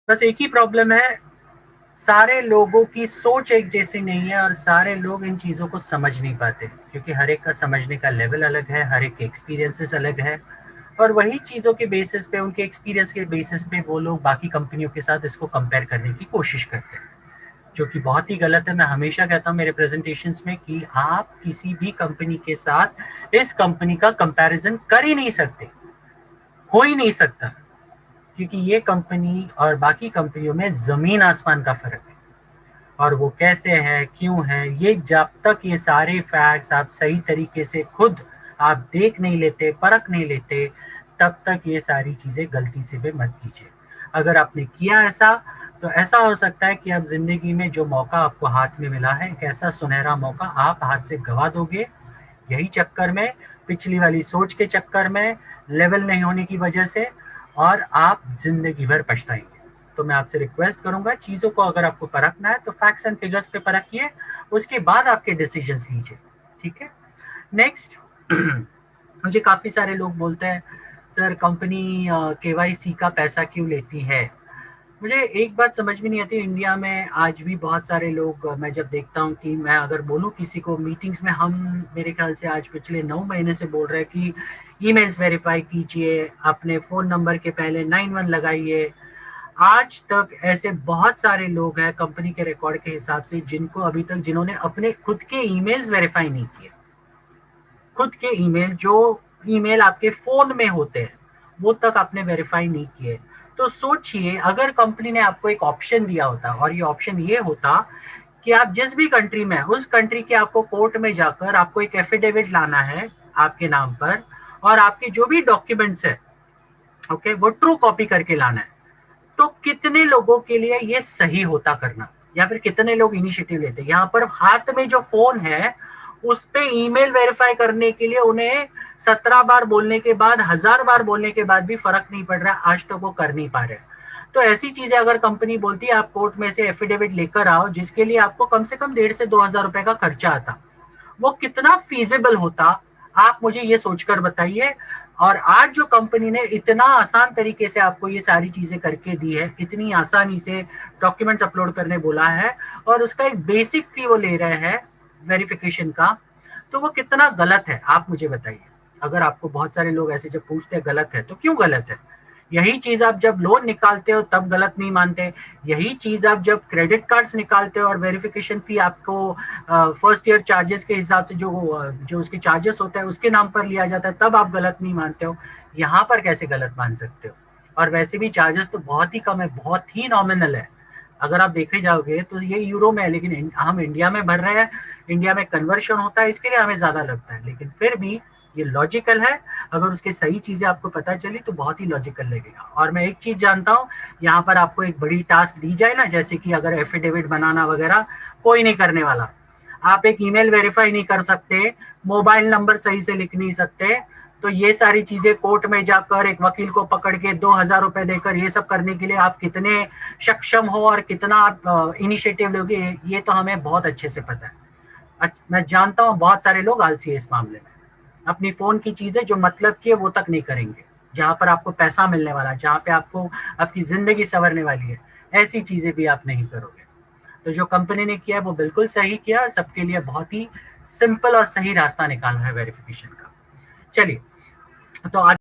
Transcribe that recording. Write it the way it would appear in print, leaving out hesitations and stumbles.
बस एक ही प्रॉब्लम है, सारे लोगों की सोच एक जैसी नहीं है और सारे लोग इन चीज़ों को समझ नहीं पाते, क्योंकि हर एक का समझने का लेवल अलग है, हर एक के एक्सपीरियंसेस अलग है, और वही चीज़ों के बेसिस पे, उनके एक्सपीरियंस के बेसिस पे वो लोग बाकी कंपनियों के साथ इसको कंपेयर करने की कोशिश करते हैं, जो कि बहुत ही गलत है। मैं हमेशा कहता हूँ मेरे प्रेजेंटेशंस में कि आप किसी भी कंपनी के साथ इस कंपनी का कंपैरिजन कर ही नहीं सकते, हो ही नहीं सकता, क्योंकि ये कंपनी और बाकी कंपनियों में ज़मीन आसमान का फ़र्क है। और वो कैसे है, क्यों है, ये जब तक ये सारे फैक्ट्स आप सही तरीके से खुद आप देख नहीं लेते, परख नहीं लेते, तब तक ये सारी चीज़ें गलती से भी मत कीजिए। अगर आपने किया ऐसा, तो ऐसा हो सकता है कि आप ज़िंदगी में जो मौका आपको हाथ में मिला है, एक ऐसा सुनहरा मौका आप हाथ से गवा दोगे, यही चक्कर में, पिछली वाली सोच के चक्कर में, लेवल नहीं होने की वजह से, और आप ज़िंदगी भर पछताएंगे। तो मैं आपसे रिक्वेस्ट करूंगा, चीज़ों को अगर आपको परखना है तो फैक्ट्स एंड फिगर्स पे परखिए, उसके बाद आपके डिसीजंस लीजिए, ठीक है। नेक्स्ट, मुझे काफ़ी सारे लोग बोलते हैं, सर कंपनी केवाईसी का पैसा क्यों लेती है। मुझे एक बात समझ में नहीं आती, इंडिया में आज भी बहुत सारे लोग, मैं जब देखता हूँ कि मैं अगर बोलूँ किसी को मीटिंग्स में, हम मेरे ख्याल से आज पिछले 9 महीने से बोल रहे हैं कि ईमेल्स वेरीफाई कीजिए, अपने फ़ोन नंबर के पहले 91 लगाइए। आज तक ऐसे बहुत सारे लोग हैं कंपनी के रिकॉर्ड के हिसाब से जिनको अभी तक, जिन्होंने अपने खुद के ईमेल्स वेरीफाई नहीं किए, खुद के ईमेल, जो ईमेल आपके फोन में होते हैं, वो तक आपने वेरीफाई नहीं किए। तो सोचिए, अगर कंपनी ने आपको एक ऑप्शन दिया होता, और ये ऑप्शन ये होता कि आप जिस भी कंट्री में, उस कंट्री के आपको कोर्ट में जाकर आपको एक एफिडेविट लाना है आपके नाम पर, और आपके जो भी डॉक्यूमेंट्स है, ओके, वो ट्रू कॉपी करके लाना है, तो कितने लोगों के लिए ये सही होता करना, या फिर कितने लोग इनिशिएटिव लेते। यहाँ पर हाथ में जो फोन है, उस पे ईमेल वेरीफाई करने के लिए उन्हें 17 बार बोलने के बाद, 1000 बार बोलने के बाद भी फर्क नहीं पड़ रहा, आज तक वो कर नहीं पा रहे। तो ऐसी चीजें अगर कंपनी बोलती है आप कोर्ट में से एफिडेविट लेकर आओ, जिसके लिए आपको कम से कम 1,500 से 2,000 रुपए का खर्चा आता, वो कितना फीजिबल होता, आप मुझे ये सोचकर बताइए। और आज जो कंपनी ने इतना आसान तरीके से आपको ये सारी चीजें करके दी है, इतनी आसानी से डॉक्यूमेंट्स अपलोड करने बोला है, और उसका एक बेसिक फी वो ले रहे हैं वेरिफिकेशन का, तो वो कितना गलत है, आप मुझे बताइए। अगर आपको बहुत सारे लोग ऐसे जब पूछते हैं गलत है, तो क्यों गलत है। यही चीज आप जब लोन निकालते हो तब गलत नहीं मानते, यही चीज आप जब क्रेडिट कार्ड्स निकालते हो और वेरिफिकेशन फी आपको फर्स्ट ईयर चार्जेस के हिसाब से, जो उसके चार्जेस होता है उसके नाम पर लिया जाता है, तब आप गलत नहीं मानते हो, यहाँ पर कैसे गलत मान सकते हो। और वैसे भी चार्जेस तो बहुत ही कम है, बहुत ही नॉमिनल है। अगर आप देखे जाओगे तो ये यूरो में है, लेकिन हम इंडिया में भर रहे हैं, इंडिया में कन्वर्शन होता है, इसके लिए हमें ज्यादा लगता है, लेकिन फिर भी ये लॉजिकल है। अगर उसकी सही चीजें आपको पता चली तो बहुत ही लॉजिकल लगेगा। और मैं एक चीज जानता हूँ, यहाँ पर आपको एक बड़ी टास्क दी जाए ना, जैसे कि अगर एफिडेविट बनाना वगैरह, कोई नहीं करने वाला। आप एक ईमेल वेरीफाई नहीं कर सकते, मोबाइल नंबर सही से लिख नहीं सकते, तो ये सारी चीजें कोर्ट में जाकर एक वकील को पकड़ के 2,000 रुपए देकर ये सब करने के लिए आप कितने सक्षम हो और कितना आप इनिशिएटिव लोगे, ये तो हमें बहुत अच्छे से पता है। मैं जानता हूँ बहुत सारे लोग आलसी है इस मामले में, अपनी फोन की चीजें जो मतलब की है वो तक नहीं करेंगे, जहां पर आपको पैसा मिलने वाला है, जहां पे आपको आपकी जिंदगी संवरने वाली है, ऐसी चीजें भी आप नहीं करोगे। तो जो कंपनी ने किया है वो बिल्कुल सही किया, सबके लिए बहुत ही सिंपल और सही रास्ता निकाला है वेरिफिकेशन का। चलिए, तो आज